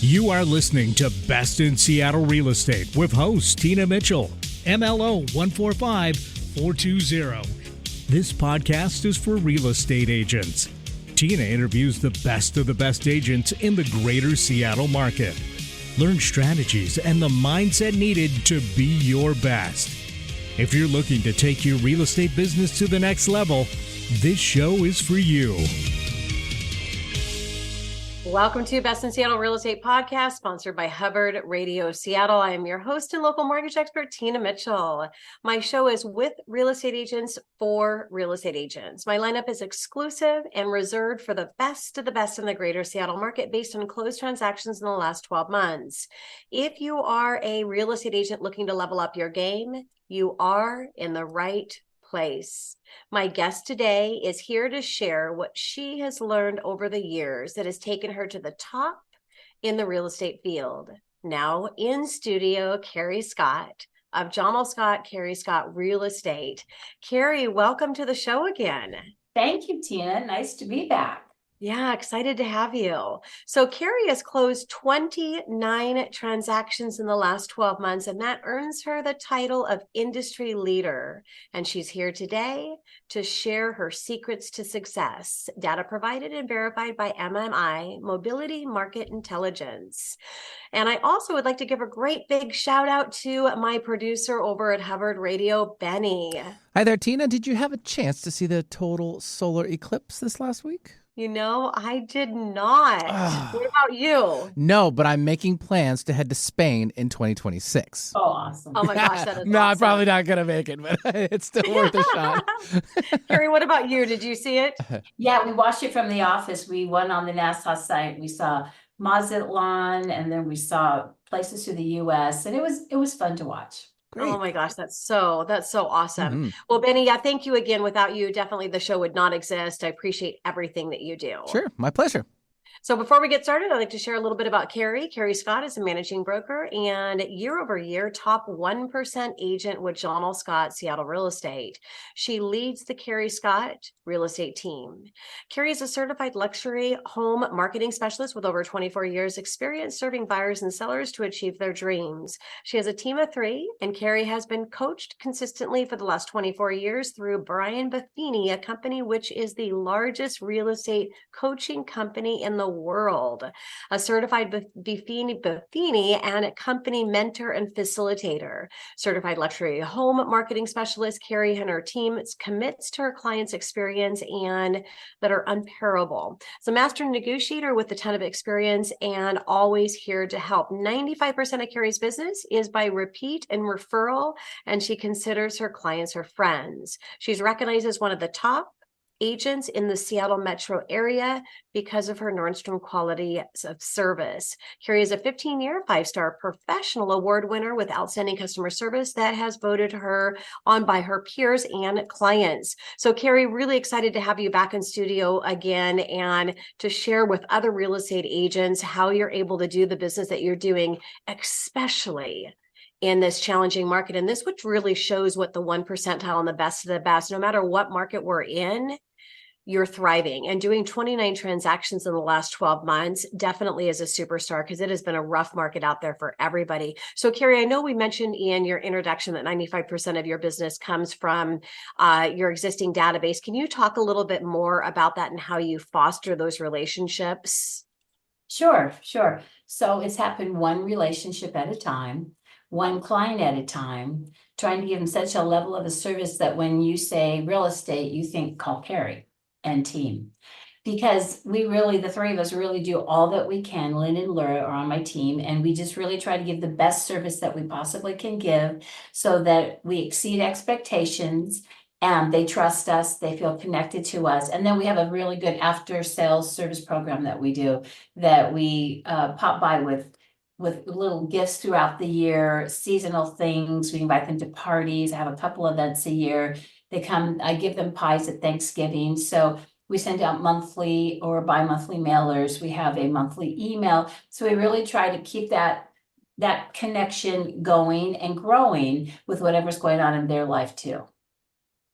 You are listening to Best in Seattle Real Estate with host Tina Mitchell, MLO 145420. This podcast is for real estate agents. Tina interviews the best of the best agents in the greater Seattle market. Learn strategies and the mindset needed to be your best. If you're looking to take your real estate business to the next level, this show is for you. Welcome to Best in Seattle Real Estate Podcast, sponsored by Hubbard Radio Seattle. I am your host and local mortgage expert, Tina Mitchell. My show is with real estate agents for real estate agents. My lineup is exclusive and reserved for the best of the best in the greater Seattle market based on closed transactions in the last 12 months. If you are a real estate agent looking to level up your game, you are in the right place. My guest today is here to share what she has learned over the years that has taken her to the top in the real estate field. Now in studio, Kari Scott of John L. Scott, Kari Scott Real Estate. Kari, welcome to the show again. Thank you, Tina. Nice to be back. Yeah, excited to have you. So Kari has closed 29 transactions in the last 12 months, and that earns her the title of industry leader. And she's here today to share her secrets to success, data provided and verified by MMI, Mobility Market Intelligence. And I also would like to give a great big shout out to my producer over at Hubbard Radio, Benny. Hi there, Tina. Did you have a chance to see the total solar eclipse this last week? You know, I did not. What about you? No, but I'm making plans to head to Spain in 2026. Oh, awesome. Oh my gosh, that is No, awesome. I'm probably not going to make it, but it's still worth a shot. Kari, what about you? Did you see it? Yeah, we watched it from the office. We went on the NASA site. We saw Mazatlan, and then we saw places through the U.S., and it was fun to watch. Great. Oh my gosh, that's so awesome. Mm-hmm. Well, Benny, yeah, thank you again. Without you, definitely the show would not exist. I appreciate everything that you do. Sure, my pleasure. So before we get started, I'd like to share a little bit about Kari. Kari Scott is a managing broker and year over year top 1% agent with John L. Scott Seattle Real Estate. She leads the Kari Scott real estate team. Kari is a certified luxury home marketing specialist with over 24 years experience serving buyers and sellers to achieve their dreams. She has a team of 3, and Kari has been coached consistently for the last 24 years through Brian Buffini, a company which is the largest real estate coaching company in the world. A certified Buffini and a company mentor and facilitator. Certified luxury home marketing specialist, Kari and her team commits to her clients' experience and that are unparalleled. So master negotiator with a ton of experience and always here to help. 95% of Kari's business is by repeat and referral, and she considers her clients her friends. She's recognized as one of the top agents in the Seattle metro area because of her Nordstrom quality of service. Kari is a 15-year, 5-star professional award winner with outstanding customer service that has voted her on by her peers and clients. So Kari, really excited to have you back in studio again and to share with other real estate agents how you're able to do the business that you're doing, especially in this challenging market. And this which really shows what the 1 percentile and the best of the best, no matter what market we're in, you're thriving. And doing 29 transactions in the last 12 months definitely is a superstar because it has been a rough market out there for everybody. So Kari, I know we mentioned in your introduction that 95% of your business comes from your existing database. Can you talk a little bit more about that and how you foster those relationships? Sure. So it's happened one relationship at a time, one client at a time, trying to give them such a level of a service that when you say real estate, you think call Kari and team. Because we really, the 3 of us really do all that we can. Lynn and Laura are on my team, and we just really try to give the best service that we possibly can give so that we exceed expectations and they trust us, they feel connected to us. And then we have a really good after sales service program that we do that we pop by with little gifts throughout the year, seasonal things. We invite them to parties. I have a couple events a year. They come, I give them pies at Thanksgiving. So we send out monthly or bi-monthly mailers. We have a monthly email. So we really try to keep that connection going and growing with whatever's going on in their life too.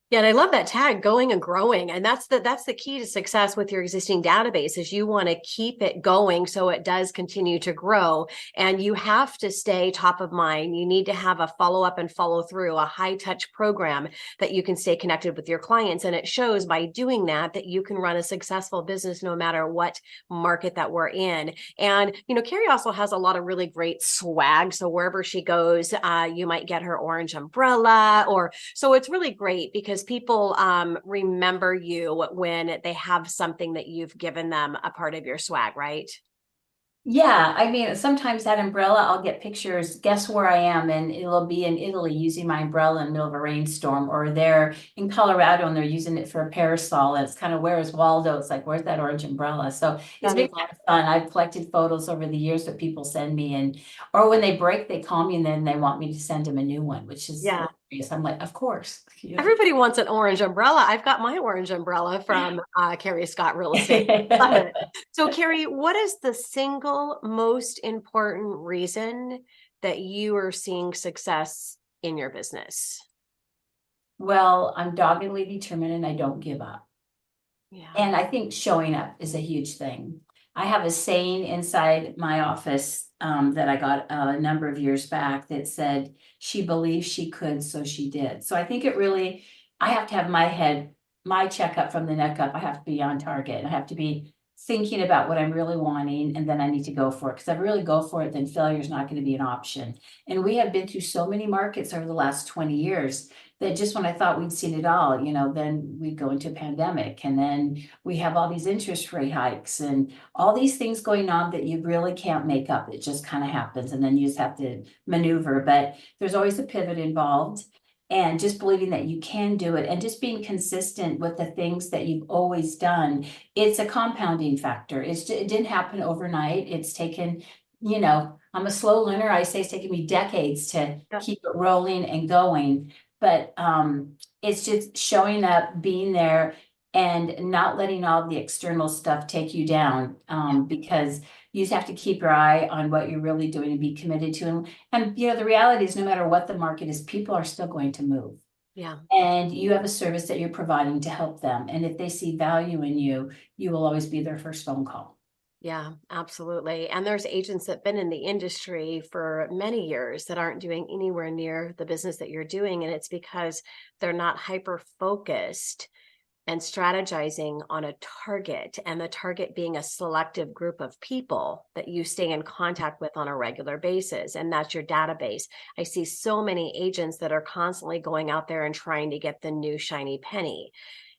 Yeah, and I love that tag, going and growing. And that's the key to success with your existing database is you want to keep it going so it does continue to grow. And you have to stay top of mind. You need to have a follow up and follow through, a high touch program that you can stay connected with your clients. And it shows by doing that you can run a successful business no matter what market that we're in. And, Kari also has a lot of really great swag. So wherever she goes, you might get her orange umbrella so it's really great because people remember you when they have something that you've given them a part of your swag, right? Yeah, I mean, sometimes that umbrella, I'll get pictures, guess where I am, and it'll be in Italy using my umbrella in the middle of a rainstorm, or they're in Colorado and they're using it for a parasol. And it's kind of, where is Waldo? It's like, where's that orange umbrella? So it's That been is kind of fun. I've collected photos over the years that people send me, or when they break, they call me and then they want me to send them a new one, which is Yeah. hilarious. I'm like, of course. Everybody wants an orange umbrella. I've got my orange umbrella from Kari Scott Real Estate. Love it. So, Kari, what is the single most important reason that you are seeing success in your business? Well, I'm doggedly determined and I don't give up. Yeah. And I think showing up is a huge thing. I have a saying inside my office that I got a number of years back that said, she believed she could, so she did. So I think I have to have my checkup from the neck up. I have to be on target. I have to be thinking about what I'm really wanting, and then I need to go for it. Because if I really go for it, then failure is not going to be an option. And we have been through so many markets over the last 20 years that just when I thought we'd seen it all, then we'd go into a pandemic, and then we have all these interest rate hikes and all these things going on that you really can't make up. It just kind of happens, and then you just have to maneuver. But there's always a pivot involved, and just believing that you can do it and just being consistent with the things that you've always done. It's a compounding factor. It didn't happen overnight. It's taken, I'm a slow learner. I say it's taken me decades to keep it rolling and going. But it's just showing up, being there, and not letting all the external stuff take you down, because you just have to keep your eye on what you're really doing and be committed to. And the reality is, no matter what the market is, people are still going to move. Yeah. And you have a service that you're providing to help them. And if they see value in you, you will always be their first phone call. Yeah, absolutely. And there's agents that have been in the industry for many years that aren't doing anywhere near the business that you're doing. And it's because they're not hyper focused and strategizing on a target, and the target being a selective group of people that you stay in contact with on a regular basis. And that's your database. I see so many agents that are constantly going out there and trying to get the new shiny penny,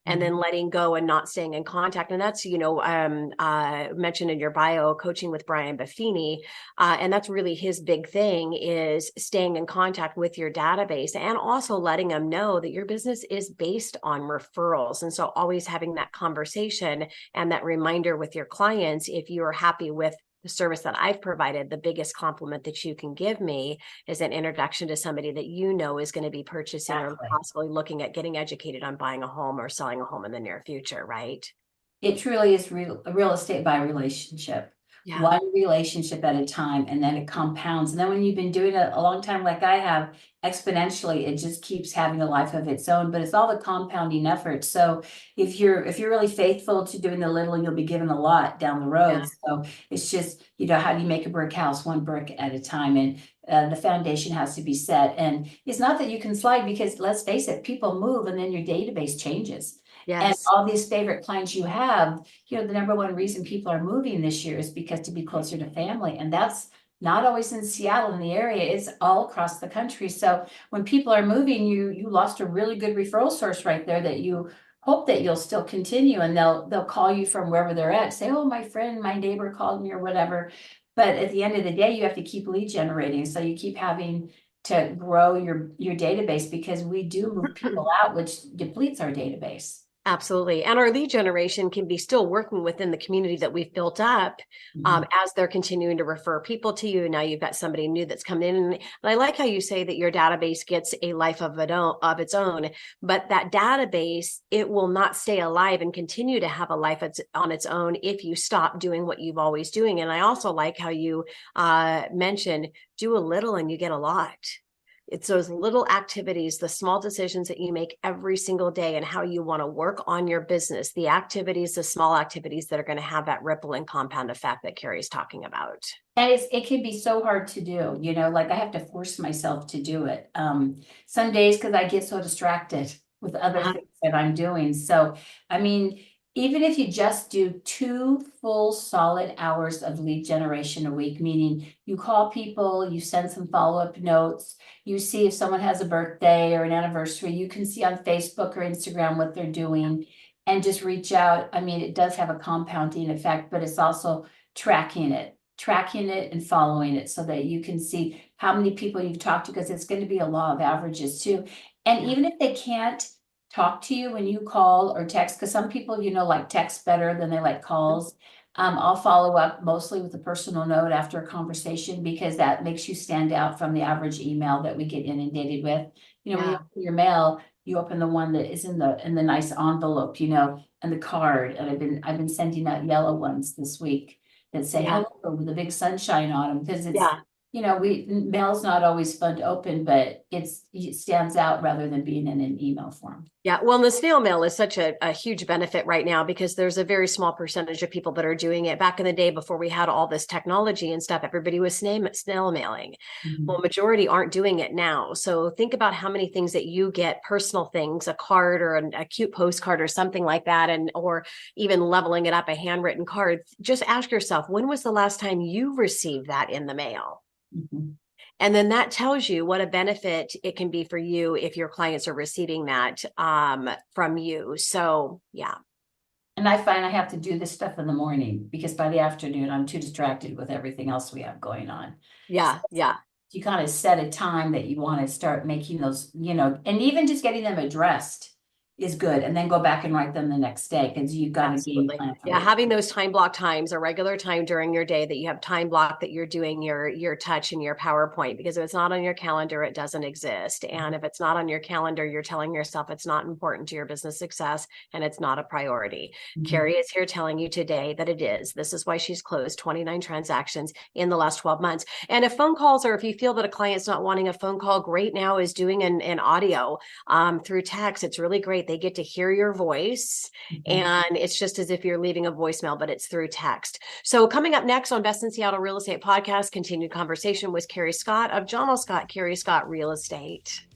and then letting go and not staying in contact. And that's, mentioned in your bio, coaching with Brian Buffini. And that's really his big thing, is staying in contact with your database and also letting them know that your business is based on referrals. And so always having that conversation and that reminder with your clients, if you are happy with the service that I've provided, the biggest compliment that you can give me is an introduction to somebody that is going to be purchasing or possibly looking at getting educated on buying a home or selling a home in the near future, right? It truly is real estate by relationship. Yeah. One relationship at a time, and then it compounds. And then when you've been doing it a long time, like I have, exponentially, it just keeps having a life of its own. But it's all the compounding effort. So if you're really faithful to doing the little, you'll be given a lot down the road. Yeah. So it's just, how do you make a brick house one brick at a time? And the foundation has to be set. And it's not that you can slide, because let's face it, people move, and then your database changes. Yes. And all these favorite clients you have, the number one reason people are moving this year is because to be closer to family. And that's not always in Seattle, in the area, it's all across the country. So when people are moving, you lost a really good referral source right there that you hope that you'll still continue, and they'll call you from wherever they're at, say, oh, my friend, my neighbor called me or whatever. But at the end of the day, you have to keep lead generating. So you keep having to grow your database, because we do move people out, which depletes our database. Absolutely. And our lead generation can be still working within the community that we've built up, as they're continuing to refer people to you. Now you've got somebody new that's coming in. And I like how you say that your database gets a life of its own, but that database, it will not stay alive and continue to have a life on its own if you stop doing what you've always doing. And I also like how you mentioned, do a little and you get a lot. It's those little activities, the small decisions that you make every single day and how you want to work on your business, the activities, the small activities that are going to have that ripple and compound effect that Kari's talking about. And it can be so hard to do, like I have to force myself to do it. Some days because I get so distracted with other things that I'm doing. So, I mean, even if you just do 2 full solid hours of lead generation a week, meaning you call people, you send some follow-up notes, you see if someone has a birthday or an anniversary, you can see on Facebook or Instagram what they're doing and just reach out. I mean, it does have a compounding effect, but it's also tracking it and following it so that you can see how many people you've talked to, because it's going to be a law of averages too. And even if they can't talk to you when you call or text, because some people, like text better than they like calls. I'll follow up mostly with a personal note after a conversation, because that makes you stand out from the average email that we get inundated with. When you open your mail, you open the one that is in the nice envelope, and the card. And I've been sending out yellow ones this week that say hello with a big sunshine on them, because it's mail's not always fun to open, but it stands out rather than being in an email form. Yeah, well, and the snail mail is such a huge benefit right now, because there's a very small percentage of people that are doing it. Back in the day, before we had all this technology and stuff, everybody was snail mailing. Mm-hmm. Well, majority aren't doing it now. So think about how many things that you get, personal things, a card or a cute postcard or something like that, or even leveling it up, a handwritten card. Just ask yourself, when was the last time you received that in the mail? Mm-hmm. And then that tells you what a benefit it can be for you if your clients are receiving that from you. So, yeah. And I find I have to do this stuff in the morning, because by the afternoon, I'm too distracted with everything else we have going on. Yeah, so you kind of set a time that you want to start making those, and even just getting them addressed is good, and then go back and write them the next day, because you've got a game plan. Yeah, having those time block times, a regular time during your day that you have time block that you're doing your touch and your PowerPoint, because if it's not on your calendar, it doesn't exist. And if it's not on your calendar, you're telling yourself it's not important to your business success and it's not a priority. Mm-hmm. Kari is here telling you today that it is. This is why she's closed 29 transactions in the last 12 months. And if phone calls, or if you feel that a client's not wanting a phone call, great now is doing an audio through text. It's really great. They get to hear your voice, and it's just as if you're leaving a voicemail, but it's through text. So coming up next on Best in Seattle Real Estate Podcast, continued conversation with Kari Scott of John L. Scott, Kari Scott Real Estate.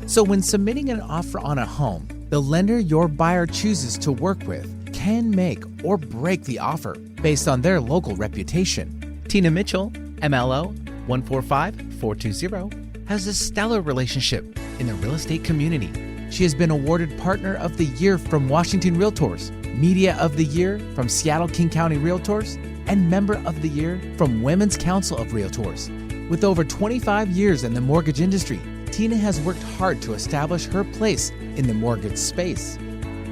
So when submitting an offer on a home, the lender your buyer chooses to work with can make or break the offer based on their local reputation. Tina Mitchell, MLO 145420, has a stellar relationship in the real estate community. She has been awarded Partner of the Year from Washington Realtors, Media of the Year from Seattle King County Realtors, and Member of the Year from Women's Council of Realtors. With over 25 years in the mortgage industry, Tina has worked hard to establish her place in the mortgage space.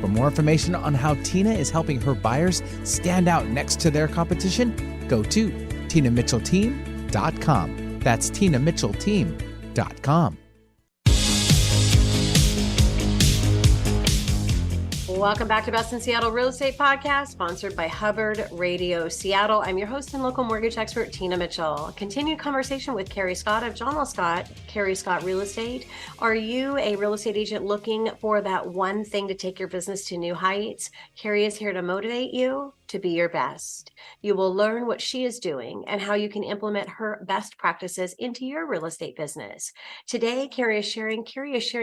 For more information on how Tina is helping her buyers stand out next to their competition, go to TinaMitchellTeam.com. That's TinaMitchellTeam.com. Welcome back to Best in Seattle Real Estate Podcast, sponsored by Hubbard Radio Seattle. I'm your host and local mortgage expert, Tina Mitchell. Continued conversation with Kari Scott of John L. Scott, Kari Scott Real Estate. Are you a real estate agent looking for that one thing to take your business to new heights? Kari is here to motivate you to be your best. You will learn what she is doing and how you can implement her best practices into your real estate business. Today, Kari is sharing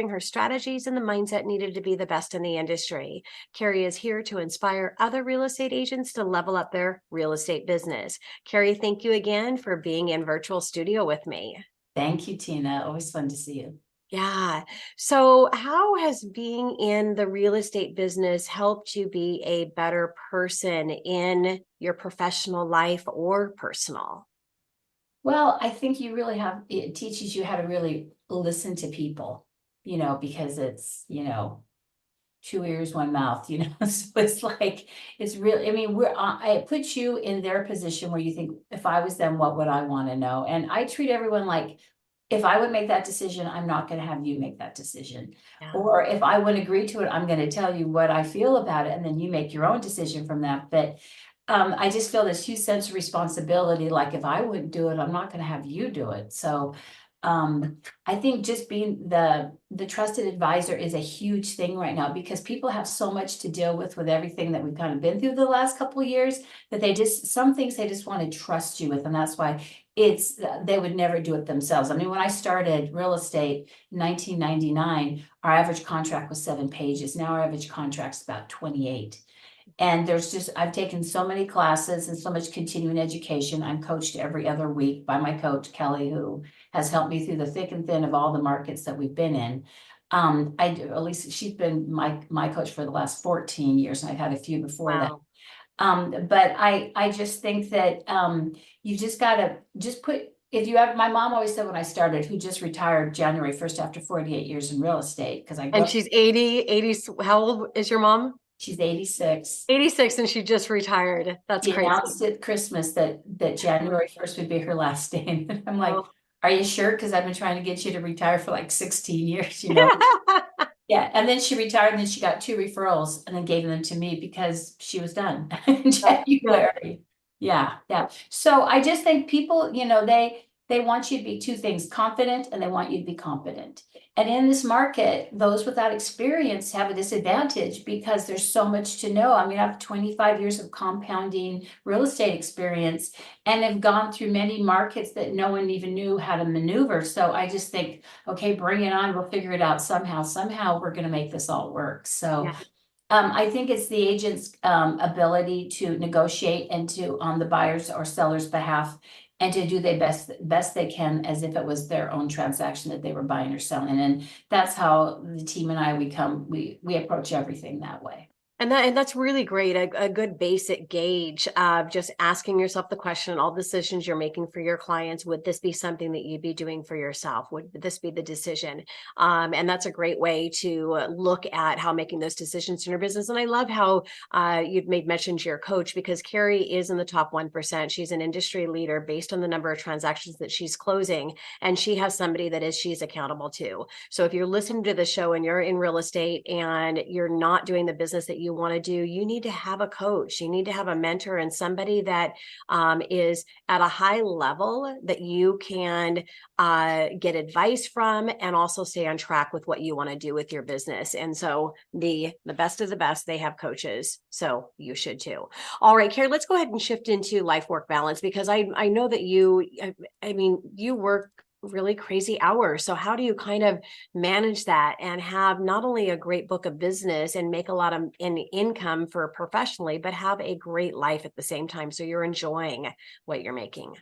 her strategies and the mindset needed to be the best in the industry. Kari is here to inspire other real estate agents to level up their real estate business. Kari, thank you again for being in virtual studio with me. Thank you, Tina. Always fun to see you. Yeah. So how has being in the real estate business helped you be a better person in your professional life or personal? Well, I think it teaches you how to really listen to people, because it's, 2 ears, 1 mouth, so it's like, it's really, it puts you in their position where you think, if I was them, what would I want to know? And I treat everyone like if I would make that decision, I'm not going to have you make that decision. Yeah. Or if I would agree to it, I'm going to tell you what I feel about it, and then you make your own decision from that. But I just feel this huge sense of responsibility. Like if I wouldn't do it, I'm not going to have you do it. So I think just being the trusted advisor is a huge thing right now, because people have so much to deal with everything that we've kind of been through the last couple of years, that some things they just want to trust you with. And that's why they would never do it themselves. I mean, when I started real estate in 1999, our average contract was 7 pages. Now our average contract's about 28. And I've taken so many classes and so much continuing education. I'm coached every other week by my coach, Kelly, who has helped me through the thick and thin of all the markets that we've been in. At least she's been my coach for the last 14 years, and I've had a few before that. But I just think that you just gotta if you have, my mom always said when I started, who just retired January 1st after 48 years in real estate, because And she's 80, how old is your mom? She's 86. 86, and she just retired. That's She crazy. announced at Christmas that January 1st would be her last day. And I'm like, are you sure? Because I've been trying to get you to retire for like 16 years, you know? Yeah. And then she retired, and then she got 2 referrals and then gave them to me because she was done in January. Yeah. Yeah. So I just think people, they want you to be 2 things: confident, and they want you to be competent. And in this market, those without experience have a disadvantage because there's so much to know. I mean, I have 25 years of compounding real estate experience and have gone through many markets that no one even knew how to maneuver. So I just think, okay, bring it on. We'll figure it out somehow. Somehow we're going to make this all work. So Yeah. I think it's the agent's ability to negotiate and on the buyer's or seller's behalf, and to do their best they can as if it was their own transaction that they were buying or selling. And that's how the team and I, we approach everything that way. And that's really great. A good basic gauge of just asking yourself the question, all decisions you're making for your clients, would this be something that you'd be doing for yourself? Would this be the decision? And that's a great way to look at how making those decisions in your business. And I love how you've made mention to your coach, because Kari is in the top 1%. She's an industry leader based on the number of transactions that she's closing. And she has somebody that she's accountable to. So if you're listening to the show and you're in real estate and you're not doing the business that you want to do, you need to have a coach. You need to have a mentor and somebody that is at a high level that you can get advice from, and also stay on track with what you want to do with your business. And so the best of the best, they have coaches. So you should too. All right, Kari, let's go ahead and shift into life-work balance, because I know that you work really crazy hours. So how do you kind of manage that and have not only a great book of business and make a lot of income for professionally, but have a great life at the same time, so you're enjoying what you're making?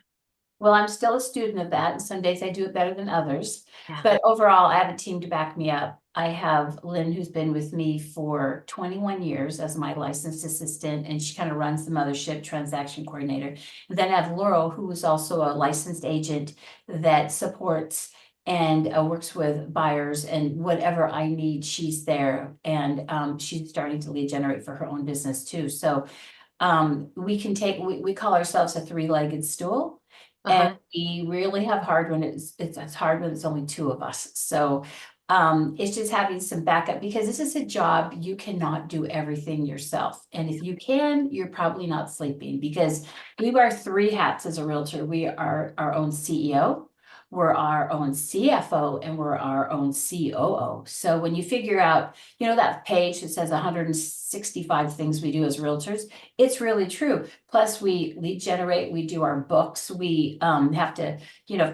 Well, I'm still a student of that, and some days I do it better than others. Yeah. But overall, I have a team to back me up. I have Lynn, who's been with me for 21 years as my licensed assistant, and she kind of runs the mothership, transaction coordinator. And then I have Laurel, who is also a licensed agent that supports and works with buyers, and whatever I need, she's there. And she's starting to lead generate for her own business too. So we call ourselves a 3-legged stool. And we really have hard when it's hard when it's only 2 of us. So it's just having some backup, because this is a job you cannot do everything yourself. And if you can, you're probably not sleeping, because we wear 3 hats as a realtor. We are our own CEO, we're our own CFO, and we're our own COO. So when you figure out, that page that says 165 things we do as realtors, it's really true. Plus we lead generate, we do our books, we have to,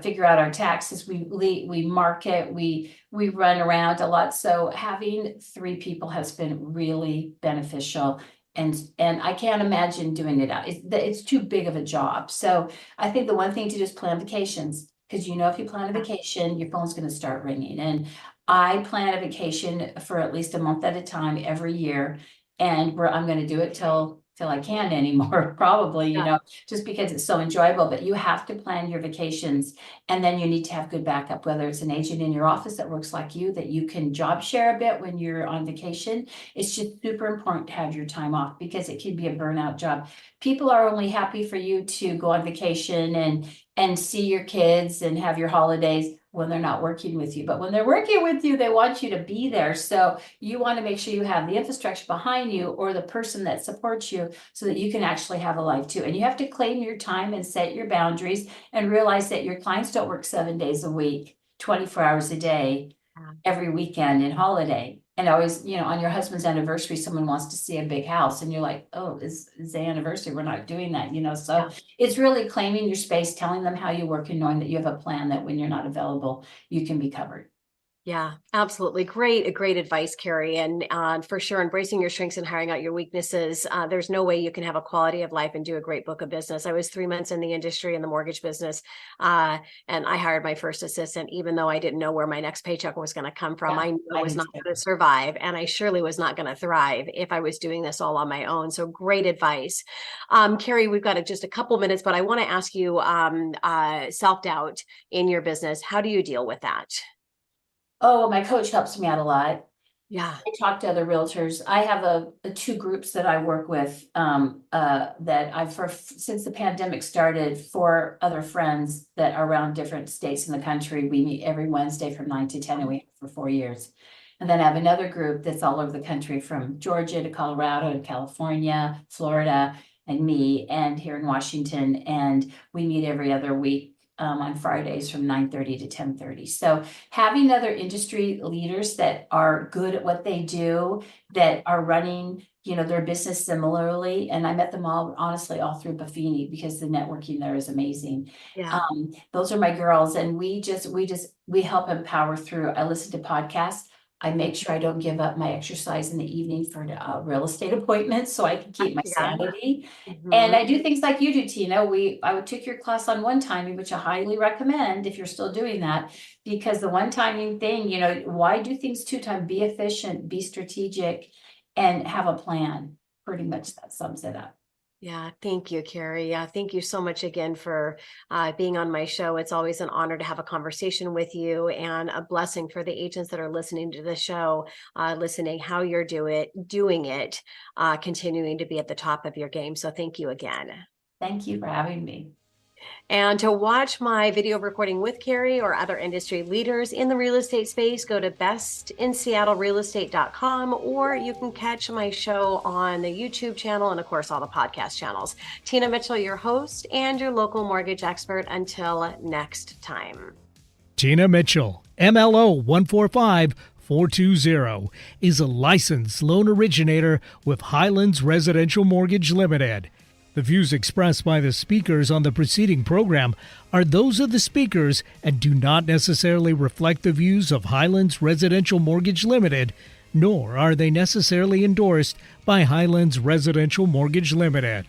figure out our taxes, we market, we run around a lot. So having 3 people has been really beneficial. And I can't imagine doing it out. It's too big of a job. So I think the one thing to do is plan vacations. Because if you plan a vacation, your phone's going to start ringing. And I plan a vacation for at least a month at a time every year. And I'm going to do it till I can't anymore, probably, just because it's so enjoyable. But you have to plan your vacations, and then you need to have good backup, whether it's an agent in your office that works like you, that you can job share a bit when you're on vacation. It's just super important to have your time off, because it can be a burnout job. People are only happy for you to go on vacation and see your kids and have your holidays when they're not working with you. But when they're working with you, they want you to be there. So you want to make sure you have the infrastructure behind you or the person that supports you so that you can actually have a life too. And you have to claim your time and set your boundaries and realize that your clients don't work 7 days a week, 24 hours a day, every weekend and holiday. And always, on your husband's anniversary, someone wants to see a big house and you're like, oh, it's the anniversary. We're not doing that, So it's really claiming your space, telling them how you work and knowing that you have a plan that when you're not available, you can be covered. Yeah, absolutely. Great advice, Kari. And for sure, embracing your strengths and hiring out your weaknesses. There's no way you can have a quality of life and do a great book of business. I was 3 months in the industry in the mortgage business, and I hired my first assistant, even though I didn't know where my next paycheck was going to come from. I knew I was not going to survive, and I surely was not going to thrive if I was doing this all on my own. So great advice. Kari, we've got just a couple minutes, but I want to ask you, self-doubt in your business. How do you deal with that? Oh, my coach helps me out a lot. Yeah. I talk to other realtors. I have two groups that I work with that since the pandemic started, 4 other friends that are around different states in the country. We meet every Wednesday from 9 to 10 and we have for 4 years. And then I have another group that's all over the country from Georgia to Colorado to California, Florida, and me, and here in Washington. And we meet every other week. On Fridays from 9:30 to 10:30. So having other industry leaders that are good at what they do, that are running, their business similarly. And I met them all, honestly, all through Buffini because the networking there is amazing. Yeah. Those are my girls. And we help empower through. I listen to podcasts. I make sure I don't give up my exercise in the evening for real estate appointments so I can keep my sanity. Mm-hmm. And I do things like you do, Tina. I took your class on one-timing, which I highly recommend if you're still doing that, because the one-timing thing, why do things 2 times? Be efficient, be strategic, and have a plan. Pretty much that sums it up. Yeah, thank you, Kari. Yeah, thank you so much again for being on my show. It's always an honor to have a conversation with you, and a blessing for the agents that are listening to the show, listening how you're doing it, continuing to be at the top of your game. So thank you again. Thank you for having me. And to watch my video recording with Kari or other industry leaders in the real estate space, go to bestinseattlerealestate.com, or you can catch my show on the YouTube channel and, of course, all the podcast channels. Tina Mitchell, your host and your local mortgage expert. Until next time. Tina Mitchell, MLO 145420, is a licensed loan originator with Highlands Residential Mortgage Limited. The views expressed by the speakers on the preceding program are those of the speakers and do not necessarily reflect the views of Highlands Residential Mortgage Limited, nor are they necessarily endorsed by Highlands Residential Mortgage Limited.